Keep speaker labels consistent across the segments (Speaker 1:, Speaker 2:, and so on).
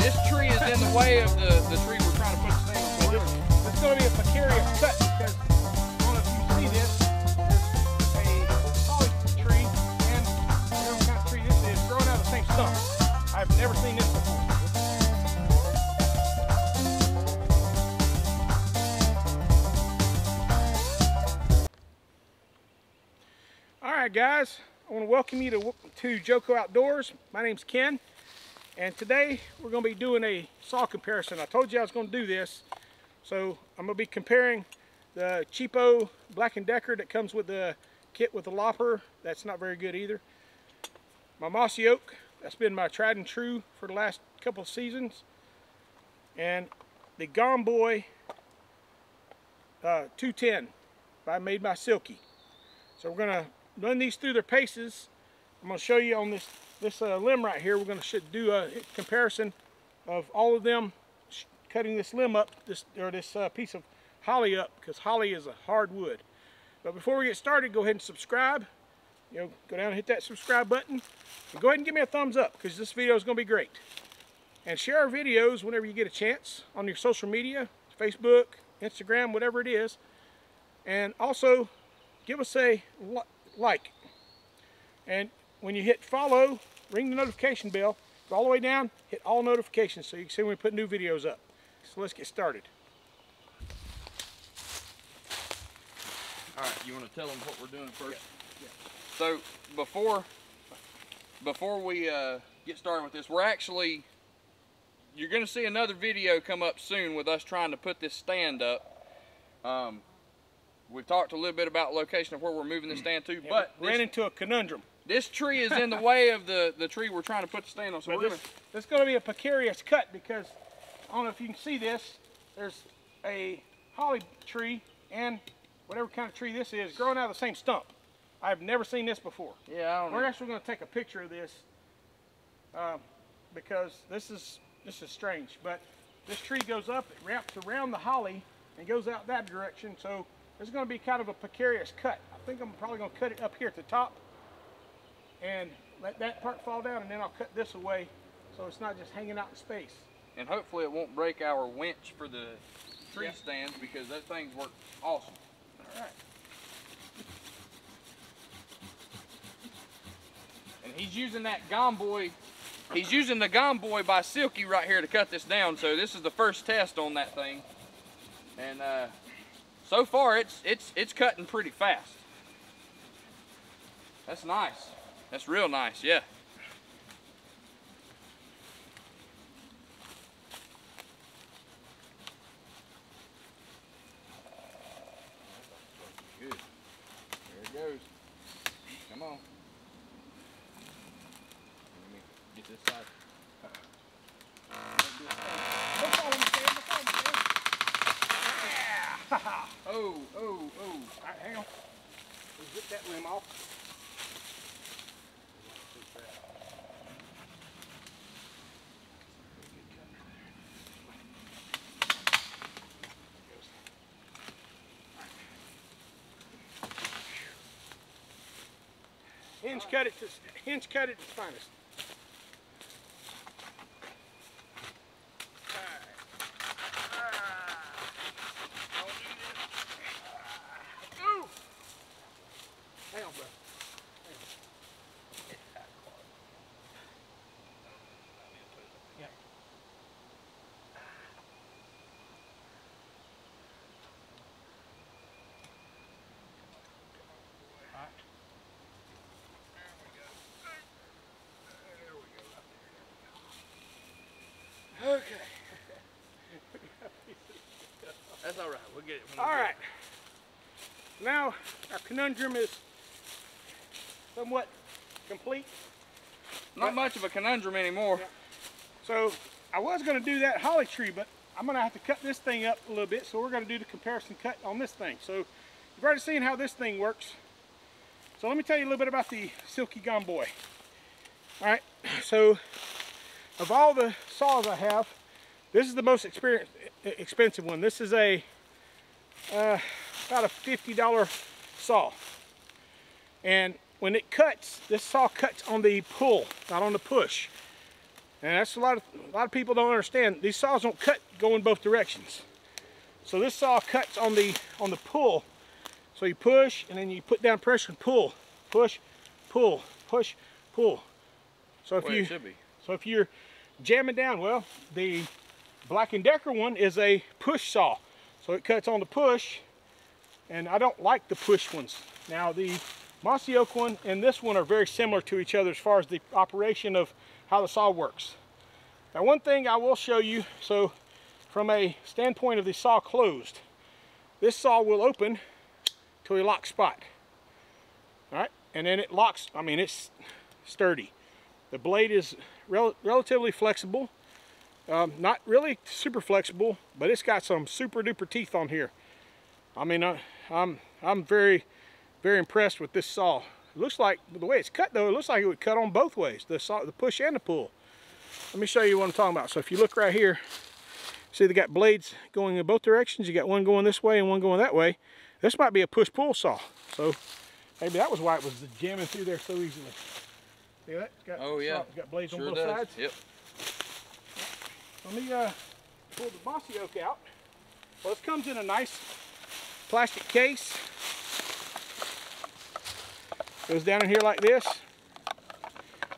Speaker 1: This tree is in the way of the tree we're trying to put the stand on.
Speaker 2: So it's going to be a precarious cut because I don't know if you see this. There's a holly tree and whatever kind of tree this is growing out of the same stump. I've never seen this before. Alright guys, I want to welcome you to Joko Outdoors. My name's Ken, and today we're going to be doing a saw comparison. I told you I was going to do this, so I'm going to be comparing the cheapo Black & Decker that comes with the kit with the lopper. That's not very good either. My Mossy Oak, that's been my tried and true for the last couple of seasons. And the Gomboy 210 made by Silky. So we're going to run these through their paces. I'm going to show you on this limb right here. We're going to do a comparison of all of them, cutting this limb up, this piece of holly up, because holly is a hard wood. But before we get started, go ahead and subscribe. Go down and hit that subscribe button, and go ahead and give me a thumbs up, because this video is going to be great. And share our videos whenever you get a chance on your social media, Facebook, Instagram, whatever it is. And also give us a like, and when you hit follow, ring the notification bell, go all the way down, hit all notifications so you can see when we put new videos up. So let's get started.
Speaker 1: Alright, you want to tell them what we're doing first?
Speaker 2: Yeah.
Speaker 1: So before we get started with this, you're going to see another video come up soon with us trying to put this stand up. We've talked a little bit about location of where we're moving the stand to,
Speaker 2: Yeah,
Speaker 1: but
Speaker 2: ran into a conundrum.
Speaker 1: This tree is in the way of the tree we're trying to put the stand on. So
Speaker 2: this is going to be a precarious cut because, I don't know if you can see this, there's a holly tree and whatever kind of tree this is growing out of the same stump. I've never seen this before.
Speaker 1: Yeah, I don't know.
Speaker 2: We're actually going to take a picture of this because this is strange. But this tree goes up, it wraps around the holly and goes out that direction. So it's going to be kind of a precarious cut. I think I'm probably going to cut it up here at the top and let that part fall down, and then I'll cut this away so it's not just hanging out in space.
Speaker 1: And hopefully it won't break our winch for the tree stands, because those things work awesome.
Speaker 2: All right.
Speaker 1: And he's using that Gomboy. He's using the Gomboy by Silky right here to cut this down. So this is the first test on that thing, and so far it's cutting pretty fast. That's nice. That's real nice, yeah. Good. There it goes. Come on. Let me get this side.
Speaker 2: Yeah! Oh. All right, hang on. Let's get that limb off. Hinge cut at its finest. Ooh! Hang on, bro. Yeah. All right. Okay.
Speaker 1: That's all right. We'll get it.
Speaker 2: All right. Now our conundrum is somewhat complete.
Speaker 1: Not much of a conundrum anymore.
Speaker 2: Yeah. So I was going to do that holly tree, but I'm going to have to cut this thing up a little bit. So we're going to do the comparison cut on this thing. So you've already seen how this thing works. So let me tell you a little bit about the Silky Gomboy. All right. So of all the saws I have, this is the most expensive one. This is a about a $50 saw. And when it cuts, this saw cuts on the pull, not on the push. And that's a lot of people don't understand. These saws don't cut go in both directions. So this saw cuts on the pull. So you push and then you put down pressure and pull, push, pull, push, pull. So if you're jamming down, well, the Black & Decker one is a push saw. So it cuts on the push, and I don't like the push ones. Now the Mossy Oak one and this one are very similar to each other as far as the operation of how the saw works. Now one thing I will show you, so from a standpoint of the saw closed, this saw will open to a lock spot. Alright, and then it locks. I mean, it's sturdy. The blade is relatively flexible. Not really super flexible, but it's got some super duper teeth on here. I mean, I'm very, very impressed with this saw. It looks like, the way it's cut though, it looks like it would cut on both ways, the push and the pull. Let me show you what I'm talking about. So if you look right here, see they got blades going in both directions. You got one going this way and one going that way. This might be a push-pull saw. So maybe that was why it was jamming through there so easily. See that? It's got blades on both sides.
Speaker 1: Yep.
Speaker 2: Let me pull the Mossy Oak out. Well, this comes in a nice plastic case. Goes down in here like this.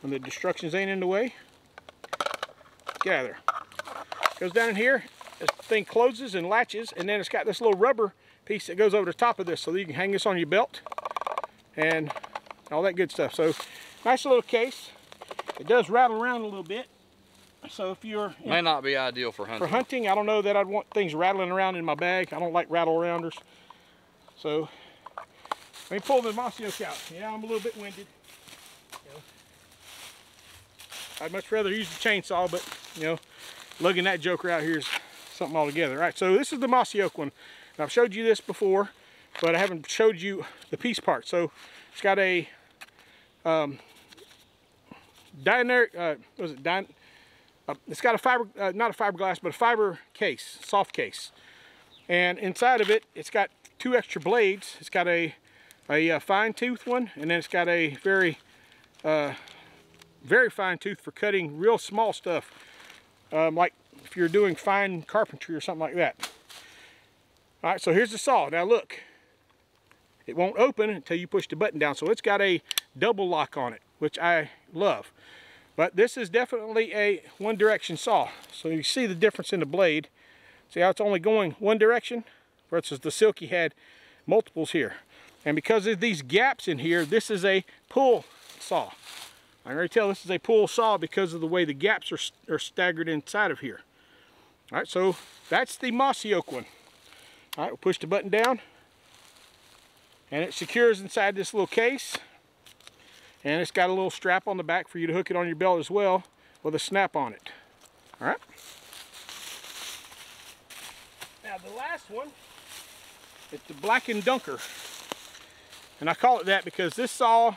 Speaker 2: When the destructions ain't in the way. Get out of there. Goes down in here. This thing closes and latches, and then it's got this little rubber piece that goes over the top of this so that you can hang this on your belt and all that good stuff. So nice little case. It does rattle around a little bit. So if you're
Speaker 1: may not be ideal for hunting.
Speaker 2: For hunting, I don't know that I'd want things rattling around in my bag. I don't like rattle arounders. So let me pull the Mossy Oak out. Yeah, I'm a little bit winded. You know, I'd much rather use the chainsaw, but you know, lugging that joker out here is something altogether. All right, so this is the Mossy Oak one. Now, I've showed you this before, but I haven't showed you the piece part. So it's got a it's got a fiber, not a fiberglass, but a fiber case, soft case. And inside of it, it's got two extra blades. It's got a fine tooth one, and then it's got a very fine tooth for cutting real small stuff, like if you're doing fine carpentry or something like that. All right, so here's the saw. Now look, it won't open until you push the button down. So it's got a double lock on it, which I love. But this is definitely a one direction saw. So you see the difference in the blade. See how it's only going one direction versus the Silky had multiples here. And because of these gaps in here, this is a pull saw. I can already tell this is a pull saw because of the way the gaps are staggered inside of here. All right, so that's the Mossy Oak one. All right, we'll push the button down, and it secures inside this little case. And it's got a little strap on the back for you to hook it on your belt as well, with a snap on it. All right. Now the last one is the Black & Dunker, and I call it that because this saw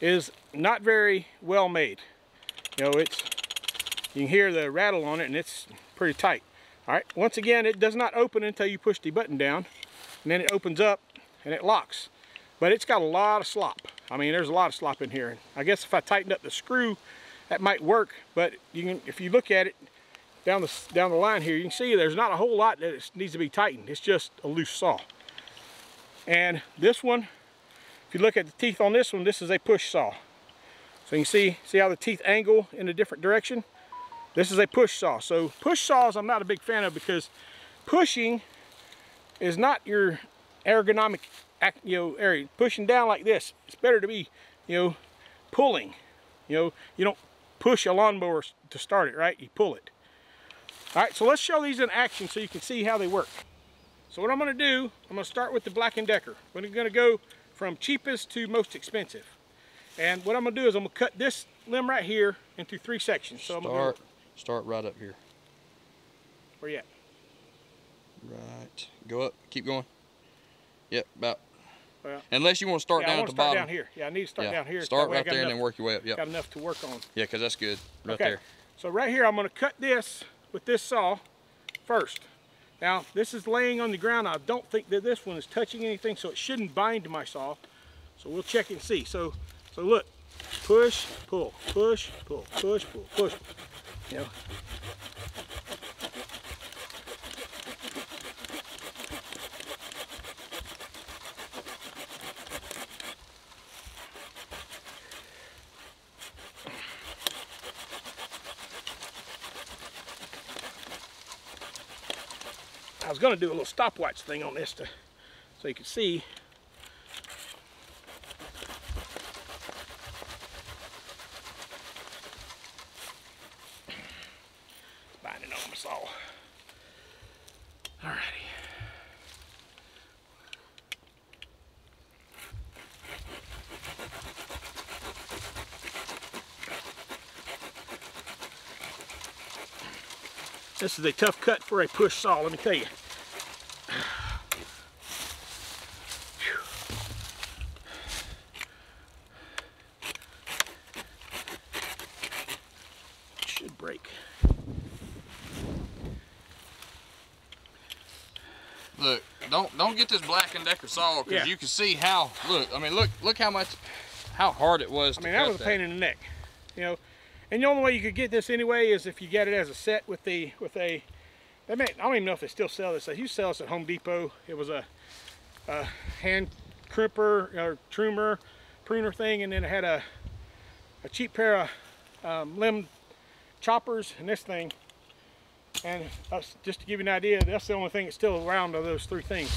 Speaker 2: is not very well made. You know, you can hear the rattle on it, and it's pretty tight. All right. Once again, it does not open until you push the button down, and then it opens up and it locks. But it's got a lot of slop. I mean, there's a lot of slop in here. I guess if I tightened up the screw, that might work. But you can, if you look at it down the line here, you can see there's not a whole lot that needs to be tightened. It's just a loose saw. And this one, if you look at the teeth on this one, this is a push saw. So you can see how the teeth angle in a different direction. This is a push saw. So push saws I'm not a big fan of because pushing is not your ergonomic area. Pushing down like this, it's better to be, pulling. You don't push a lawnmower to start it, right? You pull it. All right, so let's show these in action so you can see how they work. So what I'm going to do, I'm going to start with the Black & Decker. We're going to go from cheapest to most expensive. And what I'm going to do is I'm going to cut this limb right here into 3 sections. So
Speaker 1: Start right up here.
Speaker 2: Where you at?
Speaker 1: Right. Go up. Keep going. Yep, about.
Speaker 2: Well,
Speaker 1: unless you want to start down at the bottom.
Speaker 2: Start down here. Yeah, I need to start down here.
Speaker 1: Start right there and then work your way up. Yep.
Speaker 2: Got enough to work on.
Speaker 1: Yeah, because that's good. Right there.
Speaker 2: So right here, I'm going to cut this with this saw first. Now, this is laying on the ground. I don't think that this one is touching anything, so it shouldn't bind to my saw. So we'll check and see. So look, push, pull, push, pull, push, pull, push. You know. I was going to do a little stopwatch thing on this so you can see. Binding on my saw. Alrighty. This is a tough cut for a push saw, let me tell you. Should break.
Speaker 1: Look, don't get this Black & Decker saw because you can see how. Look, I mean, look how hard it was.
Speaker 2: I mean, that was a pain in the neck, you know. And the only way you could get this anyway is if you get it as a set with a. I don't even know if they still sell this. They used to sell this at Home Depot. It was a hand crimper or pruner thing, and then it had a cheap pair of limb choppers and this thing. And just to give you an idea, that's the only thing that's still around of those three things.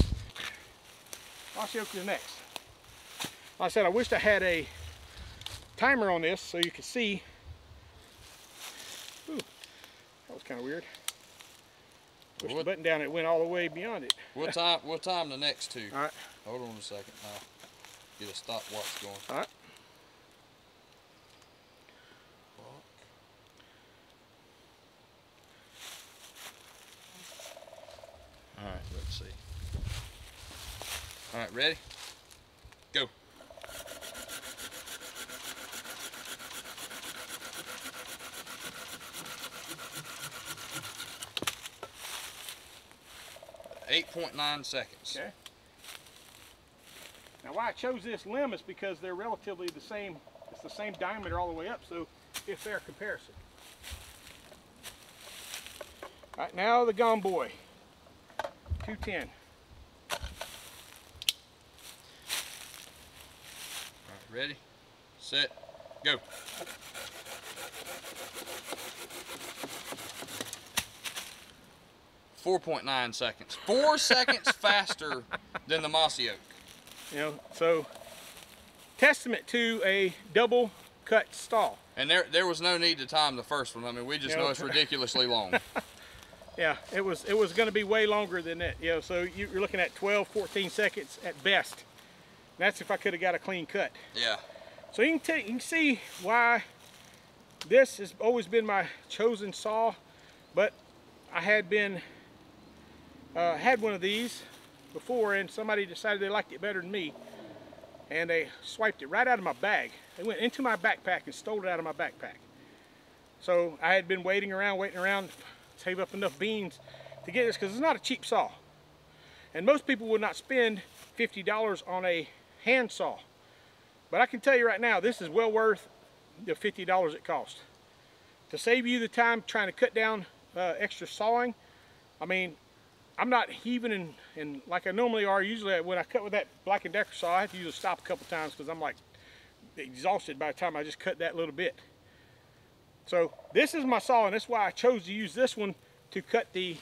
Speaker 2: Mossy Oak is next. Like I said, I wished I had a timer on this so you could see. Ooh, that was kind of weird. Push the button down, it went all the way beyond it.
Speaker 1: What time the next two?
Speaker 2: All right.
Speaker 1: Hold on a second. I'll get a stopwatch going.
Speaker 2: All right.
Speaker 1: All right, let's see. All right, ready? Go. .9 seconds.
Speaker 2: Okay. Now why I chose this limb is because they're relatively the same. It's the same diameter all the way up, so it's fair comparison. All right, now the Gomboy. 210.
Speaker 1: All right, ready, set, go. .9 seconds. 4 seconds faster than the Mossy Oak.
Speaker 2: You know, so testament to a double cut stall.
Speaker 1: And there was no need to time the first one. I mean, we just know it's ridiculously long.
Speaker 2: Yeah, it was going to be way longer than that. You know, so you're looking at 12, 14 seconds at best. And that's if I could have got a clean cut.
Speaker 1: Yeah.
Speaker 2: So you can see why this has always been my chosen saw, but I had been had one of these before, and somebody decided they liked it better than me, and they swiped it right out of my bag. They went into my backpack and stole it out of my backpack. So I had been waiting around, save up enough beans to get this, because it's not a cheap saw. And most people would not spend $50 on a hand saw. But I can tell you right now, this is well worth the $50 it cost. To save you the time trying to cut down extra sawing, I mean, I'm not heaving in like I normally are. Usually when I cut with that Black & Decker saw, I have to usually stop a couple times because I'm like exhausted by the time I just cut that little bit. So this is my saw, and that's why I chose to use this one to cut the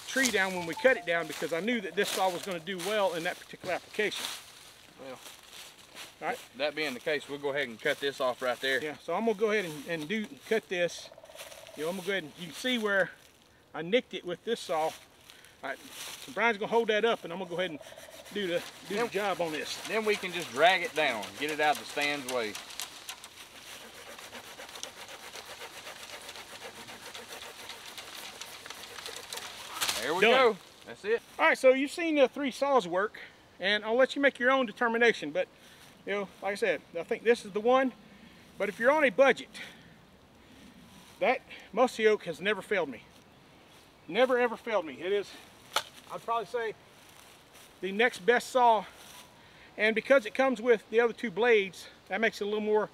Speaker 2: tree down when we cut it down, because I knew that this saw was going to do well in that particular application. Well, all right.
Speaker 1: That being the case, we'll go ahead and cut this off right there.
Speaker 2: Yeah, so I'm going to go ahead and cut this. You know, I'm going to go ahead and you can see where I nicked it with this saw. All right, so Brian's going to hold that up, and I'm going to go ahead and do the job on this.
Speaker 1: Then we can just drag it down, get it out the stand's way. There we go. That's it.
Speaker 2: All right, so you've seen the three saws work, and I'll let you make your own determination. But, you know, like I said, I think this is the one. But if you're on a budget, that Mossy Oak has never failed me. Never, ever failed me. It is, I'd probably say, the next best saw. And because it comes with the other two blades, that makes it a little more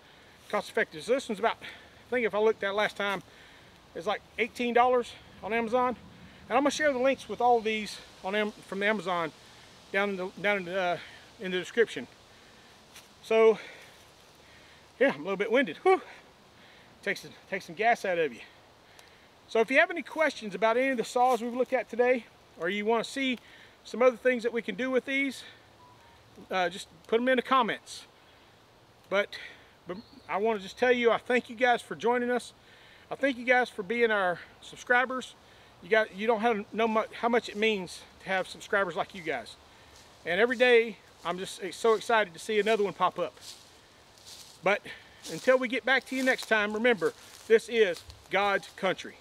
Speaker 2: cost effective. So this one's about, I think if I looked at it last time, it's like $18 on Amazon. And I'm gonna share the links with all of these on from Amazon down in the description. So yeah, I'm a little bit winded. Whew. Takes some gas out of you. So if you have any questions about any of the saws we've looked at today, or you want to see some other things that we can do with these, just put them in the comments. But I want to just tell you, I thank you guys for joining us. I thank you guys for being our subscribers. You don't know how much it means to have subscribers like you guys. And every day, I'm just so excited to see another one pop up. But until we get back to you next time, remember, this is God's country.